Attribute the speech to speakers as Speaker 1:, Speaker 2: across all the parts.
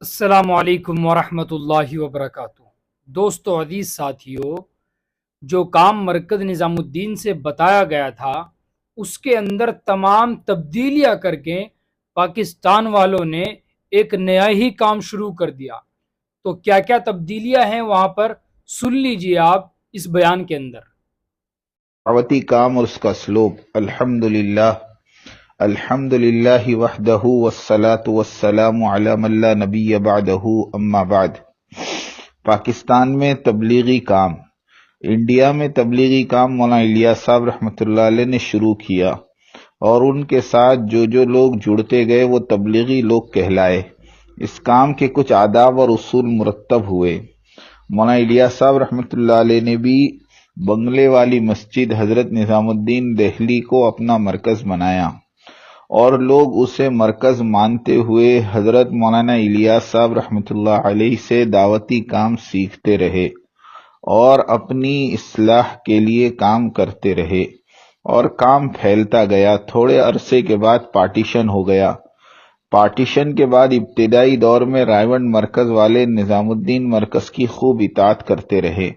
Speaker 1: السلام علیکم ورحمۃ اللہ وبرکاتہ۔ دوستو عزیز ساتھیو، جو کام مرکز نظام الدین سے بتایا گیا تھا اس کے اندر تمام تبدیلیاں کر کے پاکستان والوں نے ایک نیا ہی کام شروع کر دیا۔ تو کیا کیا تبدیلیاں ہیں وہاں پر سن لیجئے آپ اس بیان کے اندر۔
Speaker 2: دعوتی کام اور اس کا اسلوب۔ الحمدللہ وحدہ والصلاة والسلام علی من لا نبی بعدہ، اما بعد۔ پاکستان میں تبلیغی کام، انڈیا میں تبلیغی کام مولانا الیاس صاحب رحمۃ اللہ علیہ نے شروع کیا، اور ان کے ساتھ جو لوگ جڑتے گئے وہ تبلیغی لوگ کہلائے۔ اس کام کے کچھ آداب اور اصول مرتب ہوئے۔ مولانا الیاس صاحب رحمۃ اللہ علیہ نے بھی بنگلے والی مسجد حضرت نظام الدین دہلی کو اپنا مرکز بنایا، اور لوگ اسے مرکز مانتے ہوئے حضرت مولانا الیاس صاحب رحمۃ اللہ علیہ سے دعوتی کام سیکھتے رہے اور اپنی اصلاح کے لیے کام کرتے رہے، اور کام پھیلتا گیا۔ تھوڑے عرصے کے بعد پارٹیشن ہو گیا۔ پارٹیشن کے بعد ابتدائی دور میں رائیونڈ مرکز والے نظام الدین مرکز کی خوب اطاعت کرتے رہے،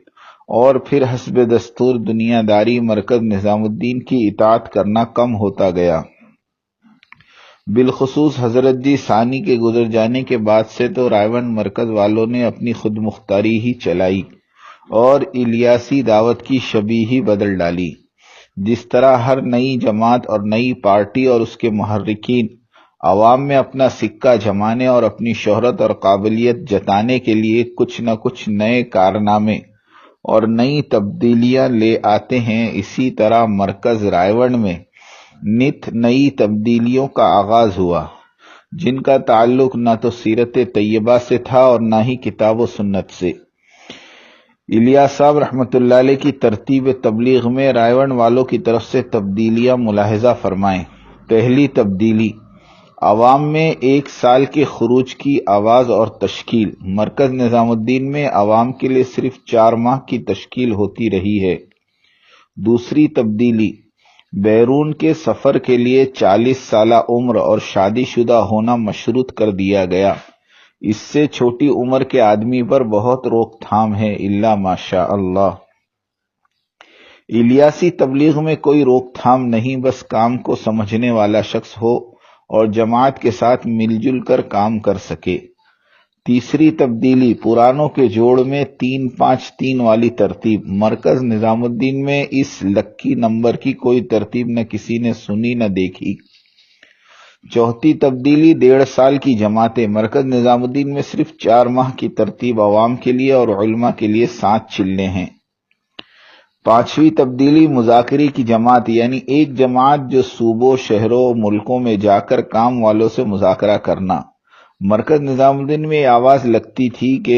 Speaker 2: اور پھر حسب دستور دنیا داری مرکز نظام الدین کی اطاعت کرنا کم ہوتا گیا۔ بالخصوص حضرت جی ثانی کے گزر جانے کے بعد سے تو رائیونڈ مرکز والوں نے اپنی خود مختاری ہی چلائی اور الیاسی دعوت کی شبیہ ہی بدل ڈالی۔ جس طرح ہر نئی جماعت اور نئی پارٹی اور اس کے محرکین عوام میں اپنا سکہ جمانے اور اپنی شہرت اور قابلیت جتانے کے لیے کچھ نہ کچھ نئے کارنامے اور نئی تبدیلیاں لے آتے ہیں، اسی طرح مرکز رائیونڈ میں نت نئی تبدیلیوں کا آغاز ہوا، جن کا تعلق نہ تو سیرت طیبہ سے تھا اور نہ ہی کتاب و سنت سے۔ الیاس صاحب رحمۃ اللہ علیہ کی ترتیب تبلیغ میں رائیونڈ والوں کی طرف سے تبدیلیاں ملاحظہ فرمائیں۔ پہلی تبدیلی، عوام میں 1 سال کے خروج کی آواز اور تشکیل۔ مرکز نظام الدین میں عوام کے لیے صرف 4 ماہ کی تشکیل ہوتی رہی ہے۔ دوسری تبدیلی، بیرون کے سفر کے لیے 40 سالہ عمر اور شادی شدہ ہونا مشروط کر دیا گیا۔ اس سے چھوٹی عمر کے آدمی پر بہت روک تھام ہے، الا ماشاء اللہ۔ الیاسی تبلیغ میں کوئی روک تھام نہیں، بس کام کو سمجھنے والا شخص ہو اور جماعت کے ساتھ مل جل کر کام کر سکے۔ تیسری تبدیلی، پرانوں کے جوڑ میں 3-5-3 والی ترتیب۔ مرکز نظام الدین میں اس لکی نمبر کی کوئی ترتیب نہ کسی نے سنی نہ دیکھی۔ چوتھی تبدیلی، 1.5 سال کی جماعتیں۔ مرکز نظام الدین میں صرف 4 ماہ کی ترتیب عوام کے لیے اور علماء کے لیے 7 چلے ہیں۔ پانچویں تبدیلی، مذاکرے کی جماعت، یعنی ایک جماعت جو صوبوں، شہروں، ملکوں میں جا کر کام والوں سے مذاکرہ کرنا۔ مرکز نظام الدین میں یہ آواز لگتی تھی کہ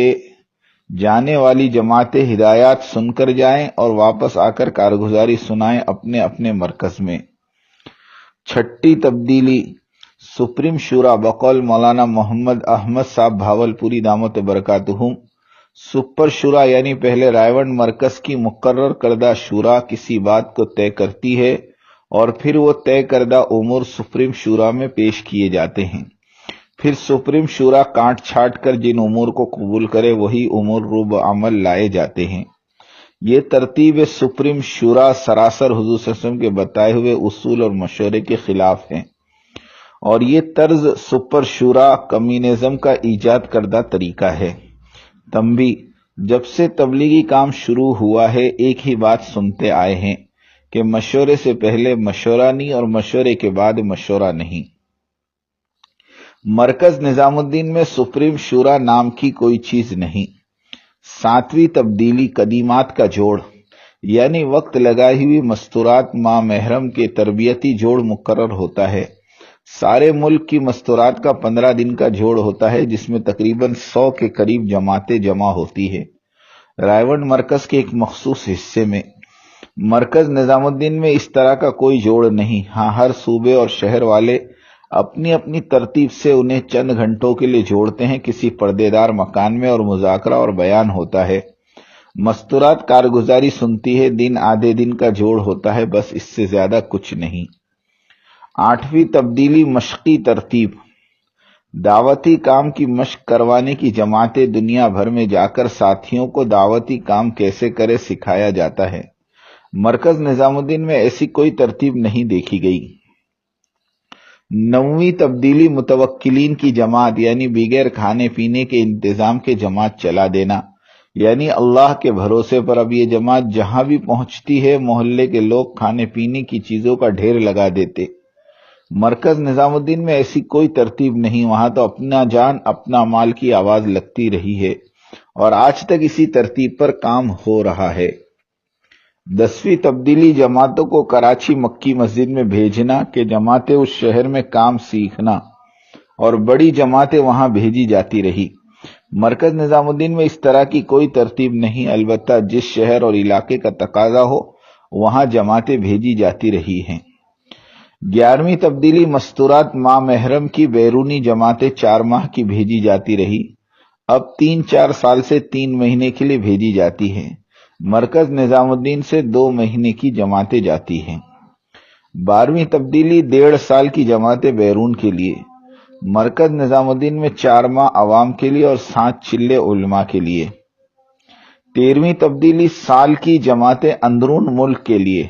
Speaker 2: جانے والی جماعتیں ہدایات سن کر جائیں اور واپس آ کر کارگزاری سنائیں اپنے اپنے مرکز میں۔ چھٹی تبدیلی، سپریم شورا بقول مولانا محمد احمد صاحب بھاولپوری دامت برکاتہم، سپر شورا یعنی پہلے رائیونڈ مرکز کی مقرر کردہ شورا کسی بات کو طے کرتی ہے، اور پھر وہ طے کردہ امور سپریم شورا میں پیش کیے جاتے ہیں۔ پھر سپریم شورا کاٹ چھانٹ کر جن امور کو قبول کرے وہی امور روب عمل لائے جاتے ہیں۔ یہ ترتیب سپریم شورا سراسر حضور صلی اللہ علیہ وسلم کے بتائے ہوئے اصول اور مشورے کے خلاف ہے، اور یہ طرز سپر شورا کمیونزم کا ایجاد کردہ طریقہ ہے۔ تنبیہ، جب سے تبلیغی کام شروع ہوا ہے ایک ہی بات سنتے آئے ہیں کہ مشورے سے پہلے مشورہ نہیں اور مشورے کے بعد مشورہ نہیں۔ مرکز نظام الدین میں سپریم شورا نام کی کوئی چیز نہیں۔ ساتویں تبدیلی، قدیمات کا جوڑ، یعنی وقت لگائی ہوئی مستورات ماں محرم کے تربیتی جوڑ مقرر ہوتا ہے۔ سارے ملک کی مستورات کا 15 دن کا جوڑ ہوتا ہے، جس میں تقریباً 100 کے قریب جماعتیں جمع ہوتی ہے رائیونڈ مرکز کے ایک مخصوص حصے میں۔ مرکز نظام الدین میں اس طرح کا کوئی جوڑ نہیں۔ ہاں، ہر صوبے اور شہر والے اپنی اپنی ترتیب سے انہیں چند گھنٹوں کے لیے جوڑتے ہیں کسی پردے دار مکان میں، اور مذاکرہ اور بیان ہوتا ہے۔ مستورات کارگزاری سنتی ہے، دن آدھے دن کا جوڑ ہوتا ہے، بس اس سے زیادہ کچھ نہیں۔ 8ویں تبدیلی، مشقی ترتیب۔ دعوتی کام کی مشق کروانے کی جماعتیں دنیا بھر میں جا کر ساتھیوں کو دعوتی کام کیسے کرے سکھایا جاتا ہے۔ مرکز نظام الدین میں ایسی کوئی ترتیب نہیں دیکھی گئی۔ 9ویں تبدیلی متوکلین کی جماعت یعنی بغیر کھانے پینے کے انتظام کے جماعت چلا دینا، یعنی اللہ کے بھروسے پر اب یہ جماعت جہاں بھی پہنچتی ہے محلے کے لوگ کھانے پینے کی چیزوں کا ڈھیر لگا دیتے۔ مرکز نظام الدین میں ایسی کوئی ترتیب نہیں، وہاں تو اپنا جان اپنا مال کی آواز لگتی رہی ہے اور آج تک اسی ترتیب پر کام ہو رہا ہے۔ 10ویں تبدیلی جماعتوں کو کراچی مکی مسجد میں بھیجنا کہ جماعتیں اس شہر میں کام سیکھنا اور بڑی جماعتیں وہاں بھیجی جاتی رہی۔ مرکز نظام الدین میں اس طرح کی کوئی ترتیب نہیں، البتہ جس شہر اور علاقے کا تقاضا ہو وہاں جماعتیں بھیجی جاتی رہی ہیں۔ 11ویں تبدیلی مستورات ماہ محرم کی بیرونی جماعتیں 4 ماہ کی بھیجی جاتی رہی، اب 3-4 سال سے 3 مہینے کے لیے بھیجی جاتی ہیں۔ مرکز نظام الدین سے 2 مہینے کی جماعتیں جاتی ہیں۔ 12ویں تبدیلی 1.5 سال کی جماعتیں بیرون کے لیے، مرکز نظام الدین میں 4 ماہ عوام کے لیے اور 7 چلے علماء کے لیے۔ 13ویں تبدیلی سال کی جماعتیں اندرون ملک کے لیے،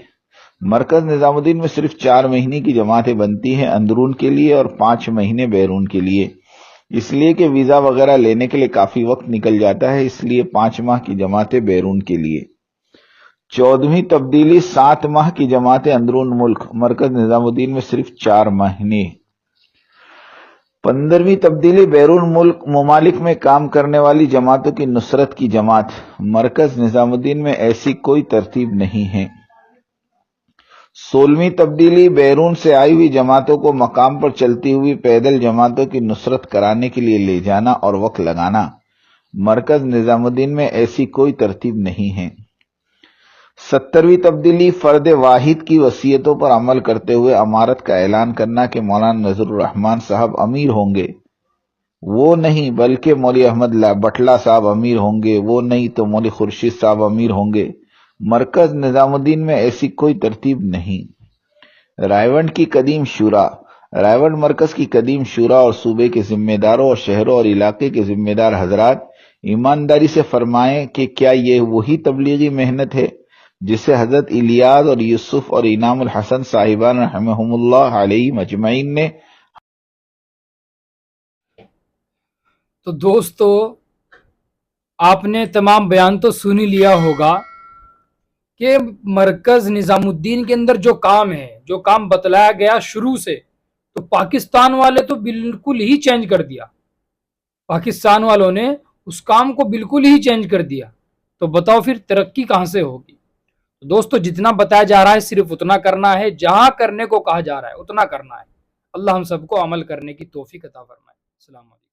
Speaker 2: مرکز نظام الدین میں صرف 4 مہینے کی جماعتیں بنتی ہیں اندرون کے لیے اور 5 مہینے بیرون کے لیے، اس لیے کہ ویزا وغیرہ لینے کے لیے کافی وقت نکل جاتا ہے، اس لیے 5 ماہ کی جماعتیں بیرون کے لیے۔ 14ویں تبدیلی 7 ماہ کی جماعتیں اندرون ملک، مرکز نظام الدین میں صرف 4 مہینے۔ 15ویں تبدیلی بیرون ملک ممالک میں کام کرنے والی جماعتوں کی نصرت کی جماعت، مرکز نظام الدین میں ایسی کوئی ترتیب نہیں ہے۔ 16ویں تبدیلی بیرون سے آئی ہوئی جماعتوں کو مقام پر چلتی ہوئی پیدل جماعتوں کی نصرت کرانے کے لیے لے جانا اور وقت لگانا، مرکز نظام الدین میں ایسی کوئی ترتیب نہیں ہے۔ 17ویں تبدیلی فرد واحد کی وصیتوں پر عمل کرتے ہوئے امارت کا اعلان کرنا کہ مولانا نذر الرحمن صاحب امیر ہوں گے، وہ نہیں بلکہ مولوی احمد بٹلہ صاحب امیر ہوں گے، وہ نہیں تو مولوی خورشید صاحب امیر ہوں گے، مرکز نظام الدین میں ایسی کوئی ترتیب نہیں۔ رائے کی قدیم شورا، رائے مرکز کی قدیم شورا اور صوبے کے ذمہ داروں اور شہروں اور علاقے کے ذمہ دار حضرات ایمانداری سے فرمائیں کہ کیا یہ وہی تبلیغی محنت ہے جسے حضرت الیاس اور یوسف اور انعام الحسن صاحبان رحمہم اللہ علیہ مجمعین نے؟
Speaker 1: تو دوستو آپ نے تمام بیان تو سن ہی لیا ہوگا کہ مرکز نظام الدین کے اندر جو کام ہے، جو کام بتلایا گیا شروع سے، تو پاکستان والے تو بالکل ہی چینج کر دیا۔ پاکستان والوں نے اس کام کو بالکل ہی چینج کر دیا، تو بتاؤ پھر ترقی کہاں سے ہوگی؟ دوستو جتنا بتایا جا رہا ہے صرف اتنا کرنا ہے، جہاں کرنے کو کہا جا رہا ہے اتنا کرنا ہے۔ اللہ ہم سب کو عمل کرنے کی توفیق عطا فرمائے۔ السلام علیکم۔